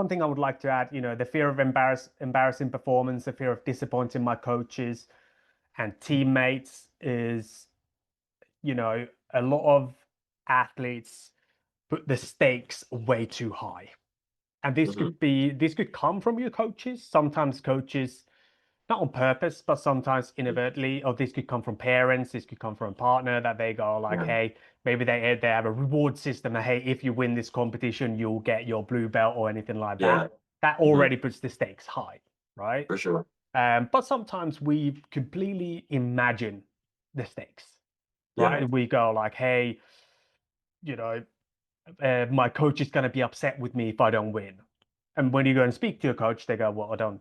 one thing I would like to add, the fear of embarrassing performance, the fear of disappointing my coaches and teammates is, a lot of athletes put the stakes way too high. And Hmm. this could come from your coaches. Sometimes coaches, not on purpose, but sometimes inadvertently, or this could come from parents, this could come from a partner that they go like, Yeah. hey, maybe they have a reward system that, hey, if you win this competition, you'll get your blue belt or anything like that. Yeah. That Hmm. already puts the stakes high, right? For sure. But sometimes we completely imagine the stakes, Yeah. right? We go like, hey, you know, my coach is going to be upset with me if I don't win. And when you go and speak to your coach, they go, well,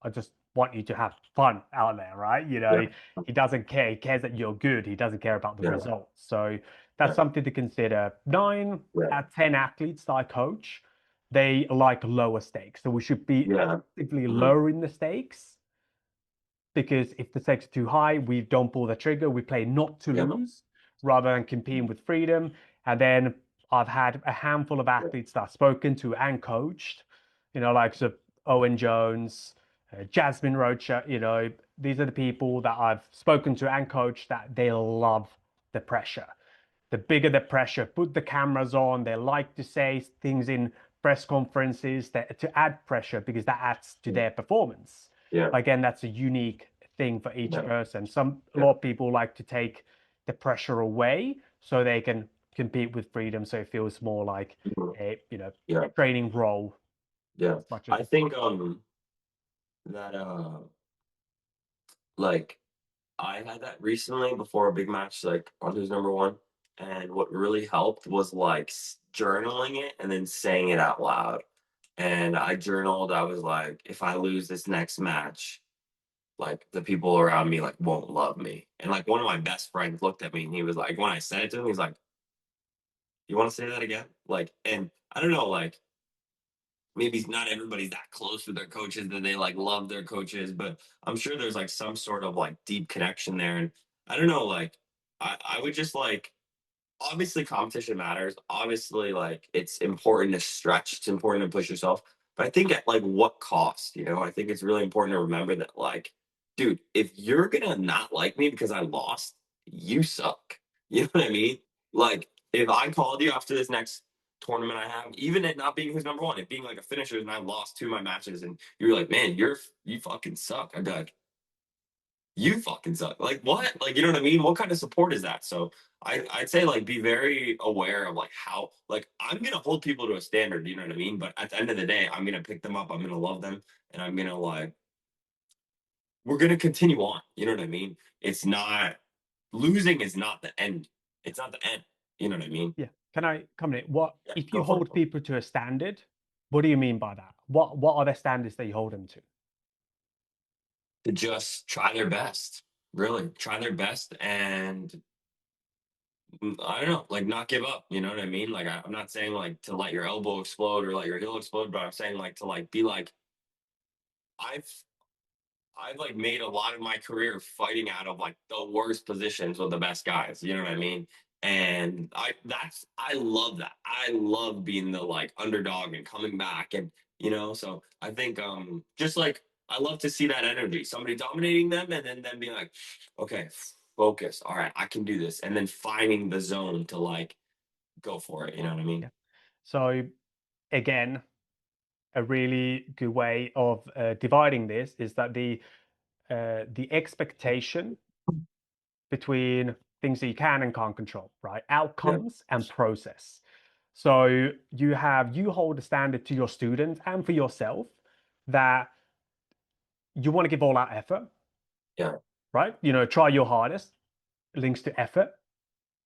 I just want you to have fun out there, right? Yeah. He doesn't care. He cares that you're good. He doesn't care about the Yeah. results. So that's Yeah. something to consider. Nine Yeah. out of 10 athletes that I coach, they like lower stakes. So we should be Yeah. actively Hmm. lowering the stakes because if the stakes are too high, we don't pull the trigger. We play not to Yeah. lose rather than competing with freedom. And then I've had a handful of athletes that I've spoken to and coached, like so Owen Jones, Jasmine Rocha, these are the people that I've spoken to and coached that they love the pressure. The bigger the pressure, put the cameras on. They like to say things in press conferences to add pressure because that adds to their performance. Yeah. Again, that's a unique thing for each Yeah. person. A Yeah. lot of people like to take the pressure away so they can compete with freedom. So it feels more like Mhm. a, Yeah. training role Yeah. as much as. I think that like I had that recently before a big match, like on who's number one. And what really helped was like journaling it and then saying it out loud. And I journaled, I was like, if I lose this next match, like the people around me like won't love me. And like one of my best friends looked at me and he was like, when I said it to him, he's like, you want to say that again? Like, and I don't know, like maybe not everybody's that close with their coaches that they like love their coaches, but I'm sure there's like some sort of like deep connection there. And I don't know, like I would just like obviously competition matters. Obviously, like it's important to stretch, it's important to push yourself. But I think at like what cost, I think it's really important to remember that like, dude, if you're gonna not like me because I lost, you suck. You know what I mean? Like if I called you after this next tournament I have, even it not being who's number one, it being like a finisher and I lost two of my matches and you were like, man, you fucking suck. I'd be like, you fucking suck. Like what? Like you know what I mean? What kind of support is that? So I'd say like be very aware of like how like I'm gonna hold people to a standard, you know what I mean? But at the end of the day, I'm gonna pick them up, I'm gonna love them, and I'm gonna like we're gonna continue on. You know what I mean? It's not losing is not the end. It's not the end. You know what I mean? Yeah. Can I come in? What Yeah, if you go for it. hold people to a standard? What do you mean by that? What are the standards that you hold them to? To just try their best. Really. Try their best and I don't know, like not give up. You know what I mean? Like I'm not saying like to let your elbow explode or let your heel explode, but I'm saying like to like be like I've I've like made a lot of my career fighting out of like the worst positions with the best guys. You know what I mean? And I love that. I love being the like underdog and coming back and so I think just like I love to see that energy. Somebody dominating them and then them being like, okay, focus. All right, I can do this. And then finding the zone to like go for it. You know what I mean? Yeah. So again, a really good way of dividing this is that the expectation between things that you can and can't control, right? Yeah. Outcomes and process. So you hold a standard to your students and for yourself that you want to give all out effort, Yeah. right? Try your hardest, links to effort,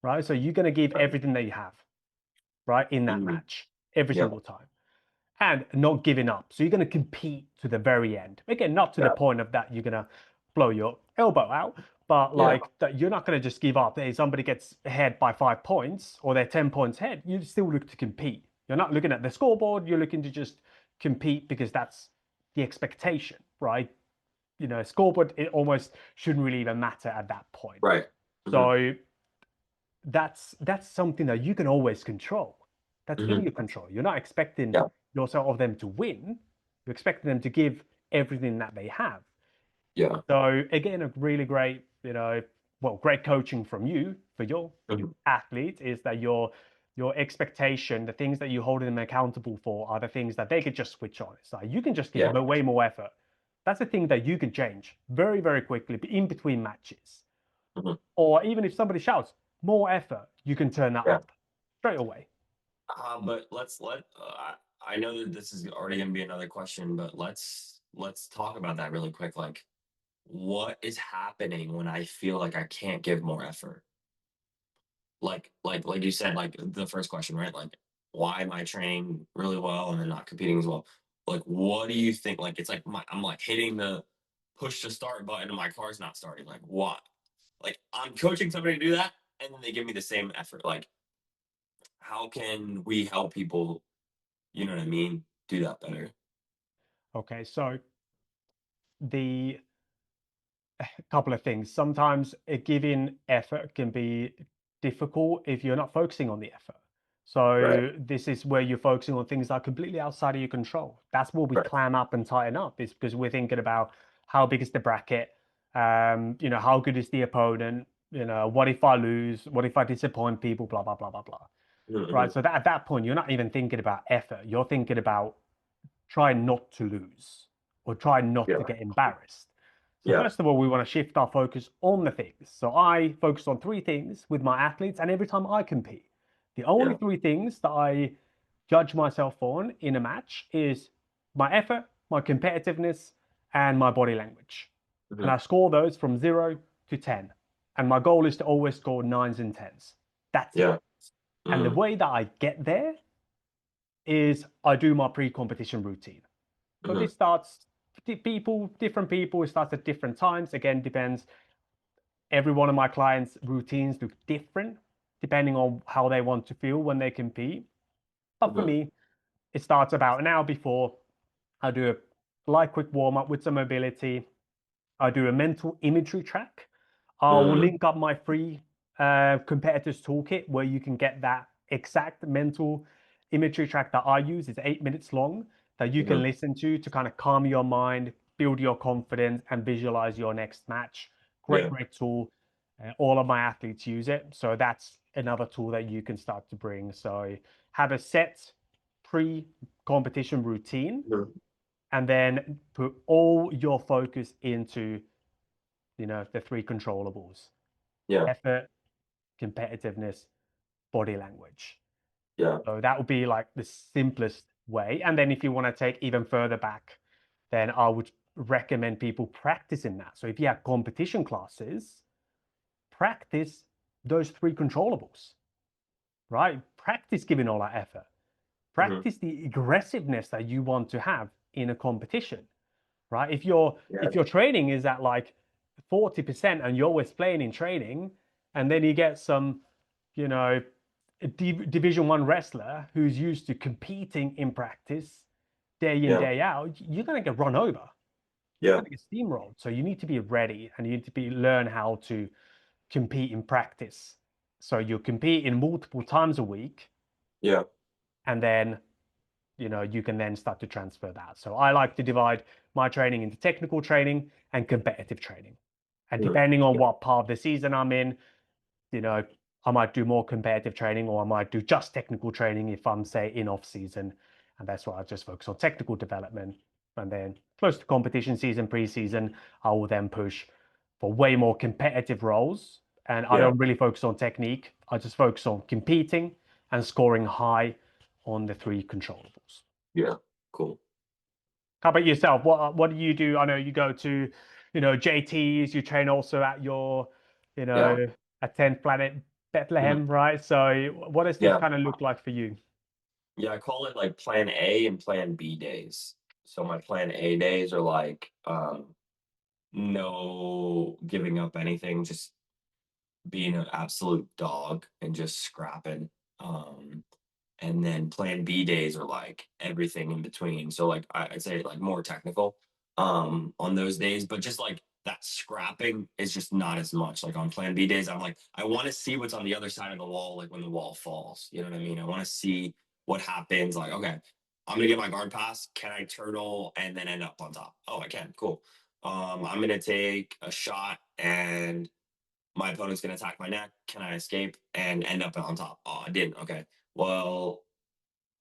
right? So you're going to give Right. everything that you have, right, in that Mhm. match every Yeah. single time. And not giving up. So you're going to compete to the very end. Again, not to the Yeah. point of that you're going to blow your elbow out, but Yeah. like that you're not going to just give up. Hey, somebody gets ahead by 5 points or they're 10 points ahead. You still look to compete. You're not looking at the scoreboard. You're looking to just compete because that's the expectation, right? Scoreboard, it almost shouldn't really even matter at that point. Right. Hmm. So that's something that you can always control. That's in Hmm. your control. You're not expecting Yeah. yourself of them to win, you're expecting them to give everything that they have. Yeah. So again, a really great, great coaching from you for your Mhm. athletes is that your expectation, the things that you're holding them accountable for, are the things that they could just switch on. It's like you can just give Yeah. way more effort. That's the thing that you can change very, very quickly in between matches. Mhm. Or even if somebody shouts more effort, you can turn that Yeah. up straight away. But I know that this is already going to be another question, but let's talk about that really quick. Like, what is happening when I feel like I can't give more effort? Like you said, like the first question, right? Like, why am I training really well and then not competing as well? Like, what do you think? Like, it's like I'm like hitting the push to start button and my car's not starting. Like, what? Like, I'm coaching somebody to do that, and then they give me the same effort. Like, how can we help people? You know what I mean? Do that better. Okay, so the couple of things. Sometimes a giving effort can be difficult if you're not focusing on the effort. Right. So this is where you're focusing on things that are completely outside of your control. That's where we Right. clam up and tighten up, is because we're thinking about how big is the bracket, how good is the opponent, what if I lose, what if I disappoint people, blah blah blah blah blah. Right. Mhm. So that at that point, you're not even thinking about effort. You're thinking about try not to lose or try not to Yeah. get embarrassed. So Yeah. first of all, we want to shift our focus on the things. So I focus on three things with my athletes and every time I compete. The only Yeah. three things that I judge myself on in a match is my effort, my competitiveness, and my body language. And I Mhm. score those from 0 to 10. And my goal is to always score nines and tens. That's it. Yeah. And the Mhm. way that I get there is I do my pre-competition routine. So Mhm. this starts different people. It starts at different times. Again, depends. Every one of my clients' routines look different depending on how they want to feel when they compete. But for Mhm. me, it starts about an hour before. I do a light quick warm up with some mobility. I do a mental imagery track. I'll Mhm. link up my free competitors toolkit where you can get that exact mental imagery track that I use. It's 8 minutes long that you can Mhm. listen to kind of calm your mind, build your confidence, and visualize your next match. Great, Yeah. great tool. All of my athletes use it. So that's another tool that you can start to bring. So have a set pre-competition routine Mhm. and then put all your focus into the three controllables: Yeah. effort, competitiveness, body language. Yeah. So that would be like the simplest way. And then if you want to take even further back, then I would recommend people practicing that. So if you have competition classes, practice those three controllables, right? Practice giving all that effort. Mhm. Practice the aggressiveness that you want to have in a competition, right? If your Yeah. if your training is at like 40% and you're always playing in training, and then you get some, you know, Division One wrestler who's used to competing in practice day in, Yeah. day out, you're gonna get run over. You're Yeah. gonna get steamrolled. So you need to be ready and you need to learn how to compete in practice. So you compete in multiple times a week, Yeah. and then you can then start to transfer that. So I like to divide my training into technical training and competitive training. And Mhm. depending on Yeah. what part of the season I'm in, you know, I might do more competitive training or I might do just technical training if I'm, say, in off season. And that's why I just focus on technical development. And then close to competition season, preseason, I will then push for way more competitive roles. And I Yeah. don't really focus on technique. I just focus on competing and scoring high on the three controllables. Yeah. Cool. How about yourself? What do you do? I know you go to, JTs. You train also at your, Yeah. at 10th Planet Mhm. Bethlehem, right? So what does this Yeah. kind of look like for you? Yeah. I call it like Plan A and Plan B days. So my Plan A days are like no giving up anything, just being an absolute dog and just scrapping. Um, and then Plan B days are like everything in between. So like I'd say like more technical on those days, but just like that scrapping is just not as much. Like on Plan B days, I'm like I want to see what's on the other side of the wall, like when the wall falls. You know what I mean? I want to see what happens. Like okay, I'm gonna get my guard pass. Can I turtle and then end up on top? Oh, I can. Cool. I'm gonna take a shot and my opponent's gonna attack my neck. Can I escape and end up on top? Oh, I didn't. Okay. Well,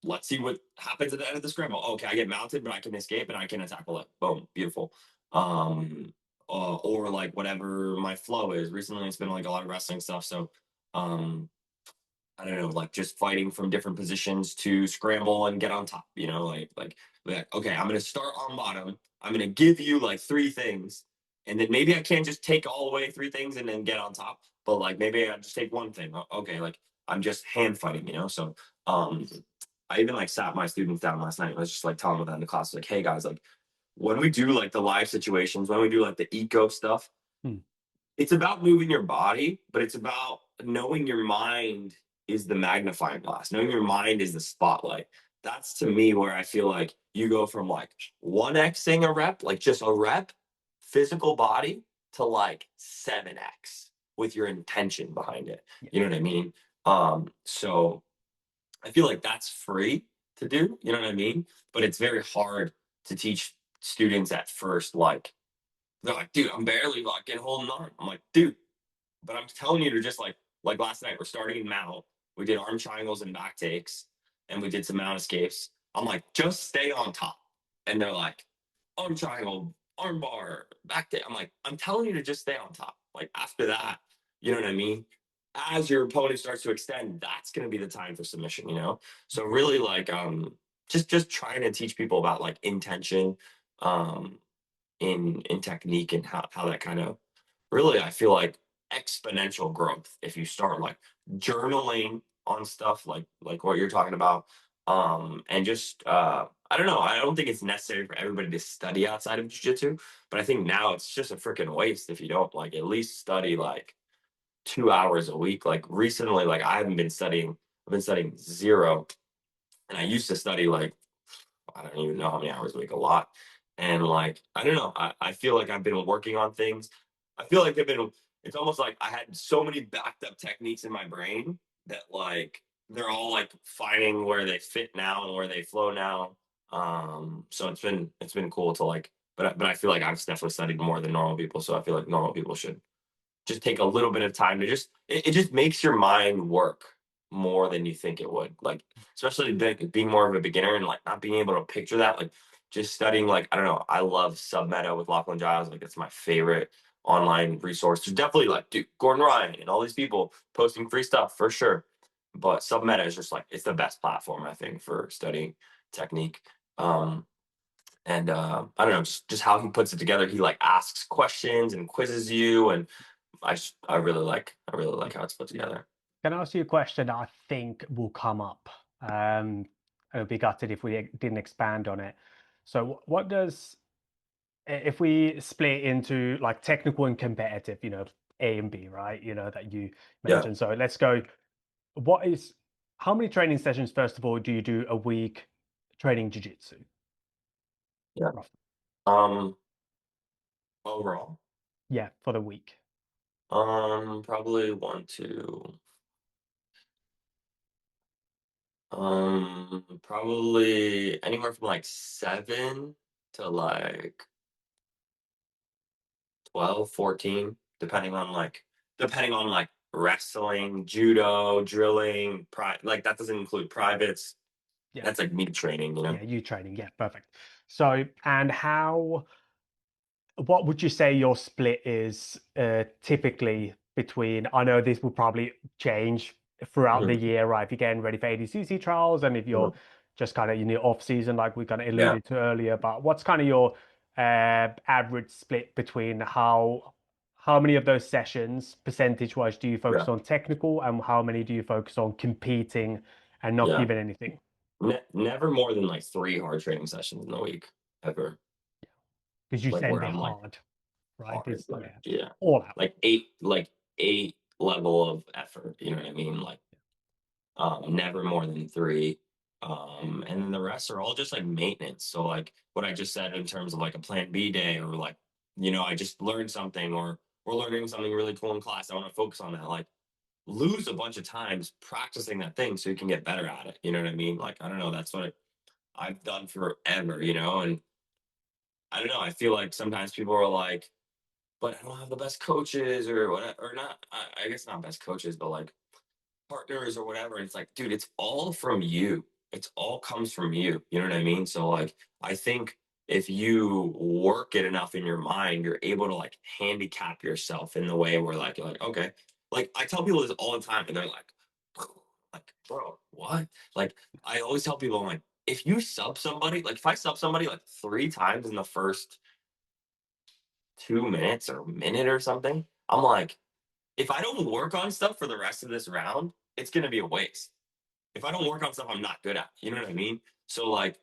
let's see what happens at the end of the scramble. Okay, I get mounted, but I can escape and I can attack a leg. Boom, beautiful. Um, or like whatever my flow is. Recently, it's been like a lot of wrestling stuff. So, um, I don't know, like just fighting from different positions to scramble and get on top. Like okay, I'm gonna start on bottom. I'm gonna give you like three things, and then maybe I can't just take all the way three things and then get on top. But like maybe I just take one thing. Okay, like I'm just hand fighting. So um, I even like sat my students down last night. I was just like telling them in the class, like, hey guys, like when we do like the live situations, when we do like the eco stuff, Hmm. it's about moving your body, but it's about knowing your mind is the magnifying glass. Knowing your mind is the spotlight. That's to me where I feel like you go from like 1xing a rep, like just a rep, physical body, to like 7x with your intention behind it. Yeah. You know what I mean? So I feel like that's free to do, you know what I mean? But it's very hard to teach students at first, like, they're like, dude, I'm barely fucking holding on. I'm like, dude, but I'm telling you to just like last night, we're starting in mount. We did arm triangles and back takes, and we did some mount escapes. I'm like, just stay on top. And they're like, arm triangle, arm bar, back take. I'm like, I'm telling you to just stay on top. Like after that, you know what I mean? As your opponent starts to extend, that's gonna be the time for submission. So really like just trying to teach people about like intention um in technique and how that kind of really I feel like exponential growth if you start like journaling on stuff like what you're talking about and just I don't know, I don't think it's necessary for everybody to study outside of jiu-jitsu, but I think now it's just a freaking waste if you don't like at least study like 2 hours a week. Like recently, like I haven't been studying, I've been studying zero, and I used to study like I don't even know how many hours a week, a lot. And like, I don't know. I feel like I've been working on things. I feel like it's almost like I had so many backed up techniques in my brain that like they're all like finding where they fit now and where they flow now. So it's been cool to like, but I feel like I've definitely studied more than normal people. So I feel like normal people should just take a little bit of time to it just makes your mind work more than you think it would. Like especially being more of a beginner and like not being able to picture that, like just studying like I don't know. I love Submeta with Lachlan Giles. Like it's my favorite online resource. There's definitely like dude, Gordon Ryan and all these people posting free stuff for sure. But Submeta is just like it's the best platform I think for studying technique. And I don't know, just how he puts it together. He like asks questions and quizzes you, and I really like how it's put together. Can I ask you a question that I think will come up? I would be gutted if we didn't expand on it. So, what does if we split into like technical and competitive, A and B, right? That you Yeah, mentioned. So let's go. What is how many training sessions, first of all, do you do a week training jiu-jitsu? yeah. Roughly? Um, overall, Yeah, for the week. probably one, two, probably anywhere from like 7 to like 12, 14, depending on like wrestling, judo, drilling, like that doesn't include privates. Yeah. That's like me training. Yeah, you training. Yeah, perfect. So, and what would you say your split is typically between? I know this will probably change throughout the Mhm, year, right? If you're getting ready for ADCC trials and if you're mhm. just kind of in your off season, like we kind of Yeah, alluded to earlier, but what's kind of your average split between how many of those sessions, percentage wise, do you focus yeah, on technical and how many do you focus on competing and not yeah. giving anything? Never more than like 3 hard training sessions in the week, ever. Because you Like said where they're I'm like hard, right? hard, It's like yeah, yeah, all out. like 8 level of effort. You know what I mean? Like never more than 3. And then the rest are all just like maintenance. So like what I just said in terms of like a plan B day or like, I just learned something or we're learning something really cool in class. I want to focus on that. Like lose a bunch of times practicing that thing so you can get better at it. You know what I mean? Like, I don't know. That's what I've done forever, you know, and I don't know, I feel like sometimes people are like, but I don't have the best coaches or what, or not. I guess not best coaches, but like partners or whatever. And it's like, dude, it's all from you. It's all comes from you. You know what I mean? So like, I think if you work it enough in your mind, you're able to like handicap yourself in the way where like you're like, okay. Like I tell people this all the time, and they're like, bro, what? Like I always tell people, I'm like, if you sub somebody, like if I sub somebody like 3 times in the first 2 minutes or a minute or something, I'm like, if I don't work on stuff for the rest of this round, it's gonna be a waste. If I don't work on stuff I'm not good at, you know what I mean? So like,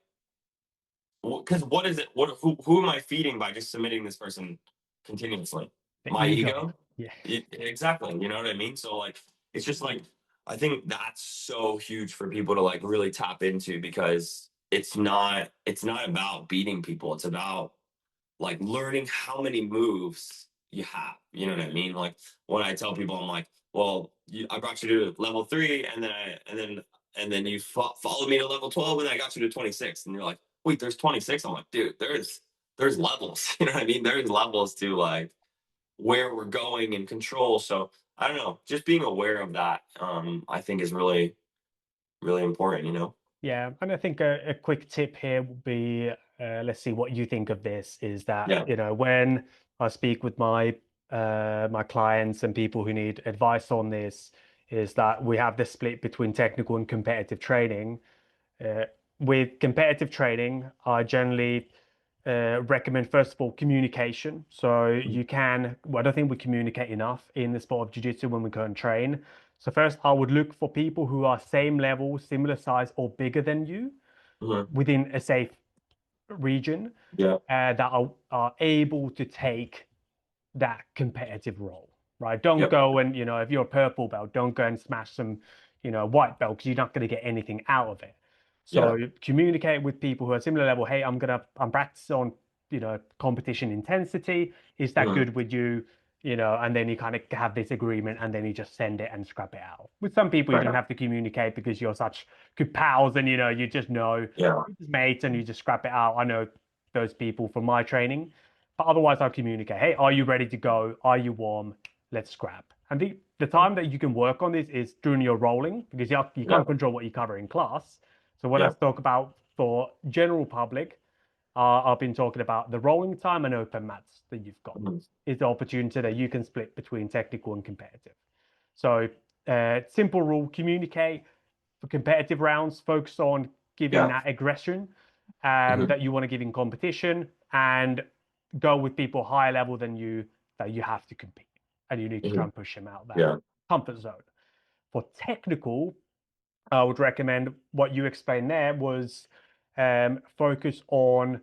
because what is it? Who am I feeding by just submitting this person continuously? The My ego. ego? Yeah. Exactly. You know what I mean? So like, it's just like I think that's so huge for people to like really tap into because it's not about beating people. It's about like learning how many moves you have. You know what I mean? Like when I tell people, I'm like, well, I brought you to level 3, and then and then you followed me to level 12, and I got you to 26, and you're like, wait, there's 26. I'm like, dude, there's levels. You know what I mean? There's levels to like where we're going and control. So I don't know, just being aware of that, I think is really really important. You know? Yeah, and I think a quick tip here would be, let's see what you think of this, is that, Yeah. when I speak with my clients and people who need advice on this, is that we have this split between technical and competitive training. Uh, with competitive training, I generally recommend, first of all, communication. So Mhm. well, I don't think we communicate enough in the sport of jiu-jitsu when we go and train. So first, I would look for people who are same level, similar size, or bigger than you Mhm. within a safe region, Yeah. that are able to take that competitive role, right? Don't Yep. go and, if you're a purple belt, don't go and smash some, white belt, because you're not going to get anything out of it. Yeah. So communicate with people who are similar level. Hey, I'm practicing on, competition intensity. Is that Mhm. good with you? And then you kind of have this agreement, and then you just send it and scrap it out. With some people, you don't Right. have to communicate because you're such good pals, and you just know, Yeah. you're just mates, and you just scrap it out. I know those people from my training. But otherwise, I'll communicate. Hey, are you ready to go? Are you warm? Let's scrap. And the time that you can work on this is during your rolling, because you Yeah. can't control what you cover in class. So when I Yeah. talk about for general public, I've been talking about the rolling time and open mats that you've got. Mhm. Is the opportunity that you can split between technical and competitive. So simple rule: communicate. For competitive rounds, focus on giving Yeah. that aggression Mhm. that you want to give in competition, and go with people higher level than you, that you have to compete, and you need to try Mhm. and push them out that Yeah. comfort zone. For technical, I would recommend what you explained there was, focus on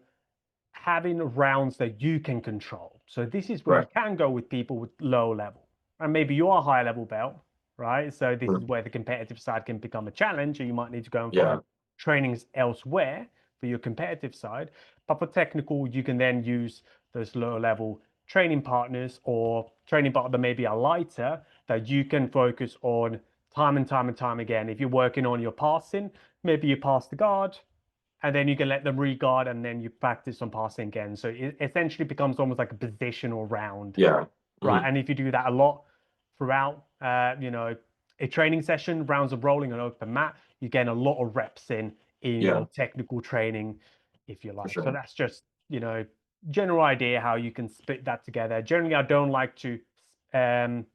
having rounds that you can control. So this is where you Right. can go with people with low level, and maybe you are high level belt, right? So this is Mhm. where the competitive side can become a challenge, and you might need to go and find Yeah. trainings elsewhere for your competitive side. But for technical, you can then use those lower level training partners, or training partner that maybe are lighter, that you can focus on time and time and time again. If you're working on your passing, maybe you pass the guard, and then you can let them re-guard, and then you practice on passing again. So it essentially becomes almost like a positional round, Yeah. right? Mhm. And if you do that a lot throughout, a training session, rounds of rolling and open mat, you gain a lot of reps in Yeah. your technical training, if you For like. So sure. that's just, general idea how you can split that together. Generally, I don't like to, um,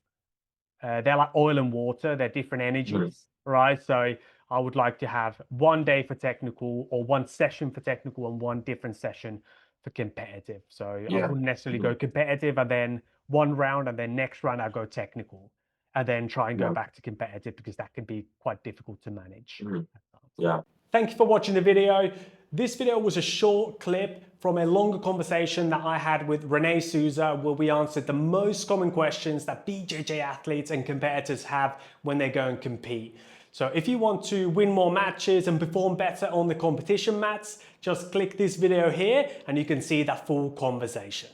they're like oil and water, they're different Mhm. energies, right? So I would like to have one day for technical, or one session for technical, and one different session for competitive. So I Yeah. wouldn't necessarily Mhm. go competitive and then one round, and then next round I go technical, and then try and go Yeah. back to competitive, because that can be quite difficult to manage Mhm. at times. Yeah. Thank you for watching the video. This video was a short clip from a longer conversation that I had with Renee Souza, where we answered the most common questions that BJJ athletes and competitors have when they go and compete. So if you want to win more matches and perform better on the competition mats, just click this video here and you can see that full conversation.